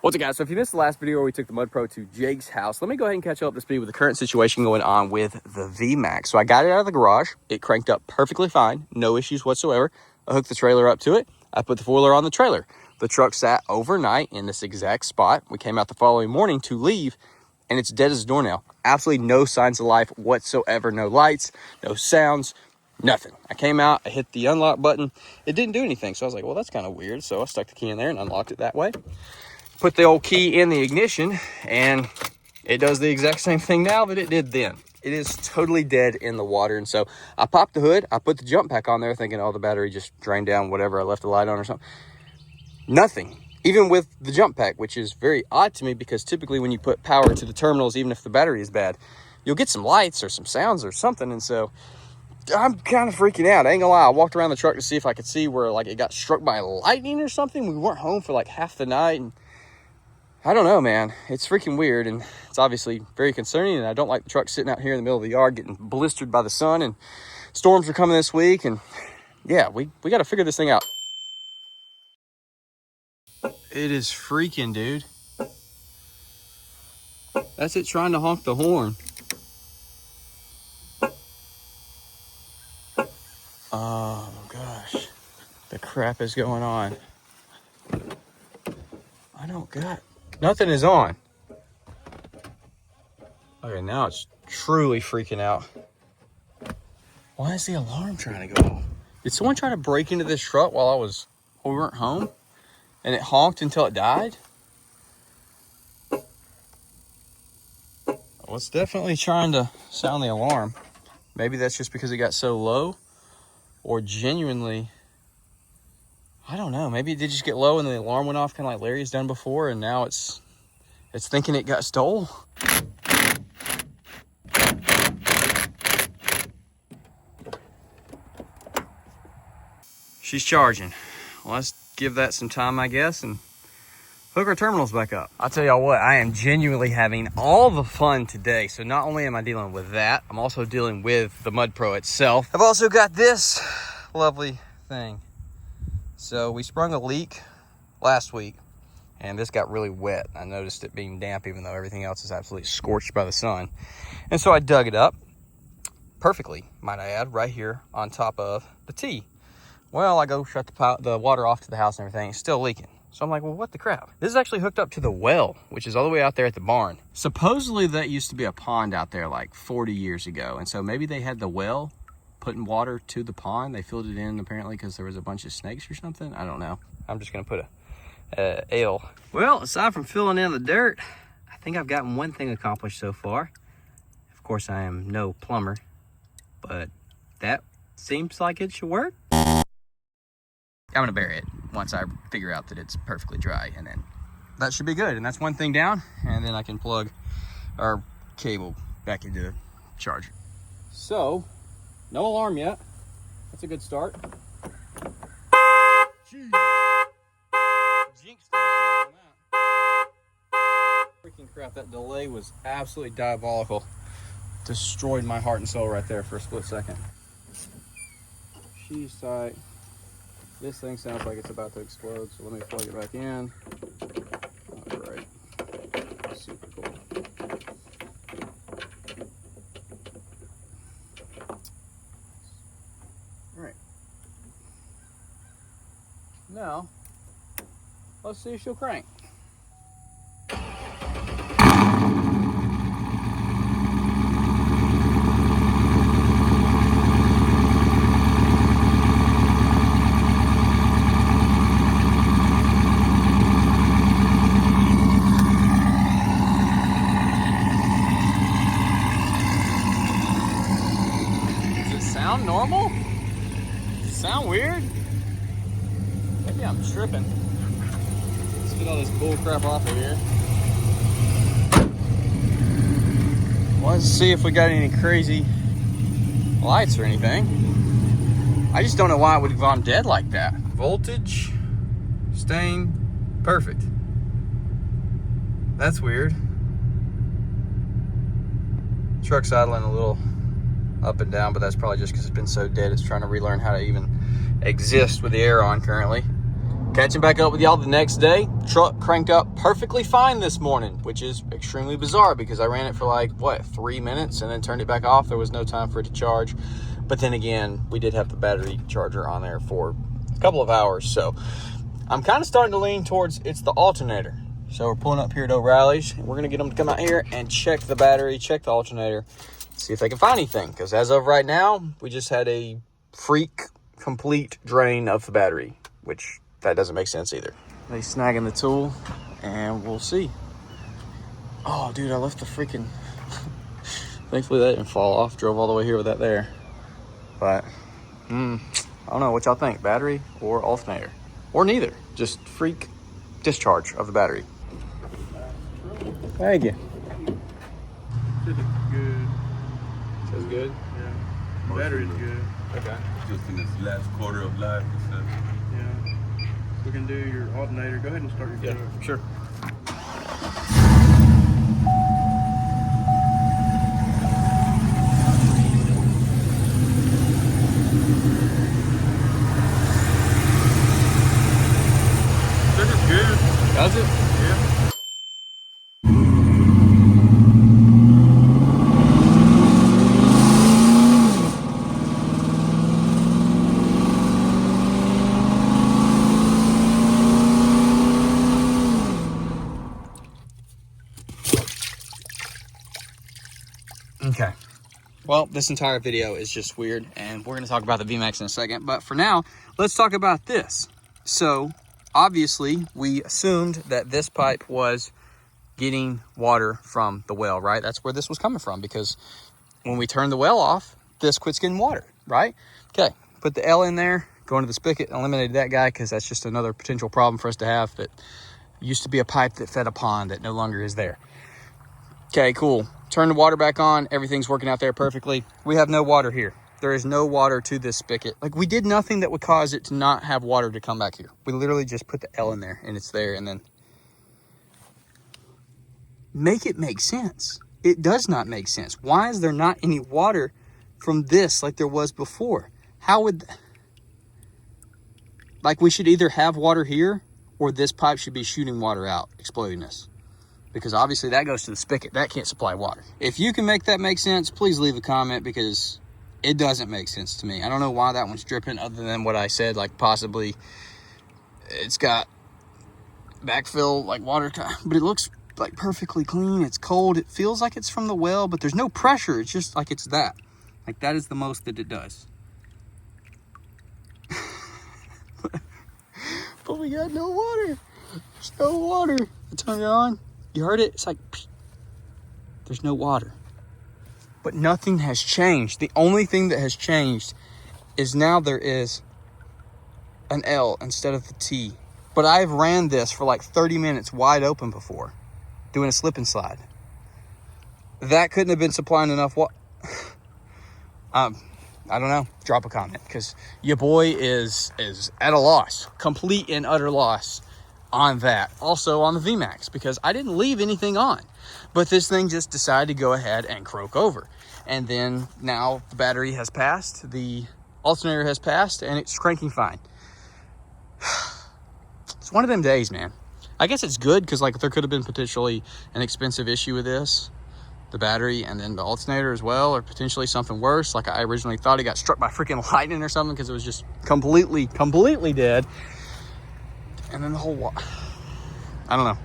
What's up, guys? So if you missed the last video where we took the Mud Pro to Jake's house, let me go ahead and catch you up to speed with the current situation going on with the VMAX. So I got it out of the garage. It cranked up perfectly fine. No issues whatsoever. I hooked the trailer up to it. I put the foiler on the trailer. The truck sat overnight in this exact spot. We came out the following morning to leave, and it's dead as a doornail. Absolutely no signs of life whatsoever. No lights, no sounds, nothing. I came out, I hit the unlock button. It didn't do anything. So I was like, well, that's kind of weird. So I stuck the key in there and unlocked it that way. Put the old key in the ignition, and it does the exact same thing now that it did then. It is totally dead in the water. And so I popped the hood. I put the jump pack on there thinking, oh, the battery just drained down, whatever. I left the light on or something. Nothing. Even with the jump pack, which is very odd to me because typically when you put power to the terminals, even if the battery is bad, you'll get some lights or some sounds or something. And so I'm kind of freaking out. I ain't gonna lie. I walked around the truck to see if I could see where like it got struck by lightning or something. We weren't home for like half the night, and I don't know, man. It's freaking weird, and it's obviously very concerning, and I don't like the truck sitting out here in the middle of the yard getting blistered by the sun, and storms are coming this week, and yeah, we got to figure this thing out. It is freaking, dude. That's it trying to honk the horn. Oh, gosh. The crap is going on. I don't got... Nothing is on. Okay, now it's truly freaking out. Why is the alarm trying to go off? Did someone try to break into this truck while we weren't home? And it honked until it died? Well, it's definitely trying to sound the alarm. Maybe that's just because it got so low. Or genuinely... I don't know. Maybe it did just get low and the alarm went off, kind of like Larry's done before, and now it's thinking it got stole. She's charging. Well, let's give that some time, I guess, and hook our terminals back up. I'll tell y'all what, I am genuinely having all the fun today. So not only am I dealing with that, I'm also dealing with the Mud Pro itself. I've also got this lovely thing. So we sprung a leak last week, and this got really wet. I noticed it being damp, even though everything else is absolutely scorched by the sun. And so I dug it up perfectly, might I add, right here on top of the T. Well, I go shut the water off to the house and everything. It's still leaking. So I'm like, well, what the crap? This is actually hooked up to the well, which is all the way out there at the barn. Supposedly that used to be a pond out there like 40 years ago. And so maybe they had the well putting water to the pond. They filled it in apparently because there was a bunch of snakes or something. I don't know. I'm just gonna put a L. Well, aside from filling in the dirt, I think I've gotten one thing accomplished so far. Of course, I am no plumber, but that seems like it should work. I'm gonna bury it once I figure out that it's perfectly dry, and then that should be good. And that's one thing down, and then I can plug our cable back into the charger. So, no alarm yet. That's a good start. Jeez. Jinx on that. Freaking crap, that delay was absolutely diabolical. Destroyed my heart and soul right there for a split second. She's tight. This thing sounds like it's about to explode, so let me plug it back in. All right. Super cool. All right. Now, let's see if she'll crank. Sound normal? Does it sound weird? Maybe I'm tripping. Let's get all this bull crap off of here. Let's see if we got any crazy lights or anything. I just don't know why it would have gone dead like that. Voltage, staying perfect. That's weird. Truck's idling a little up and down, but that's probably just because it's been so dead. It's trying to relearn how to even exist with the air on currently. Catching back up with y'all the next day. Truck cranked up perfectly fine this morning, which is extremely bizarre because I ran it for like, what, 3 minutes and then turned it back off. There was no time for it to charge. But then again, we did have the battery charger on there for a couple of hours. So I'm kind of starting to lean towards it's the alternator. So we're pulling up here at O'Reilly's. We're going to get them to come out here and check the battery, check the alternator, see if they can find anything. Because as of right now, we just had a freak complete drain of the battery, which that doesn't make sense either. They snagging the tool and we'll see. Oh, dude, I left the freaking... Thankfully that didn't fall off. Drove all the way here with that there. But, I don't know what y'all think. Battery or alternator? Or neither. Just freak discharge of the battery. Thank you. Good. Says good? Yeah. Battery's good. Okay. Just in this last quarter of life. Yeah. We can do your alternator. Go ahead and start your truck. Yeah, sure. This is good. Does it? Yeah. Okay. Well, this entire video is just weird, and we're going to talk about the VMAX in a second. But for now, let's talk about this. So, obviously, we assumed that this pipe was getting water from the well, right? That's where this was coming from, because when we turned the well off, this quits getting water, right? Okay, put the L in there, go into the spigot, eliminated that guy, because that's just another potential problem for us to have. That used to be a pipe that fed a pond that no longer is there. Okay, cool. Turn the water back on. Everything's working out there perfectly. We have no water here. There is no water to this spigot. Like, we did nothing that would cause it to not have water to come back here. We literally just put the L in there and it's there, and then make it make sense. It does not make sense. Why is there not any water from this like there was before? How would... Like, we should either have water here or this pipe should be shooting water out, exploding this. Because obviously that goes to the spigot. That can't supply water. If you can make that make sense, please leave a comment, because it doesn't make sense to me. I don't know why that one's dripping, other than what I said, like possibly it's got backfill, like water, but it looks like perfectly clean. It's cold. It feels like it's from the well, but there's no pressure. It's just like it's that. Like, that is the most that it does. But we got no water. There's no water. I turned it on. You heard it? It's like, there's no water. But nothing has changed. The only thing that has changed is now there is an L instead of the T. But I've ran this for like 30 minutes wide open before, doing a slip and slide. That couldn't have been supplying enough water. I don't know. Drop a comment, because your boy is at a loss, complete and utter loss on that. Also on the VMAX, because I didn't leave anything on, but this thing just decided to go ahead and croak over. And then now the battery has passed, the alternator has passed, and it's cranking fine. It's one of them days, man. I guess it's good, because like there could have been potentially an expensive issue with this, the battery and then the alternator as well, or potentially something worse. Like I originally thought, it got struck by freaking lightning or something, because it was just completely dead. And then the whole I don't know.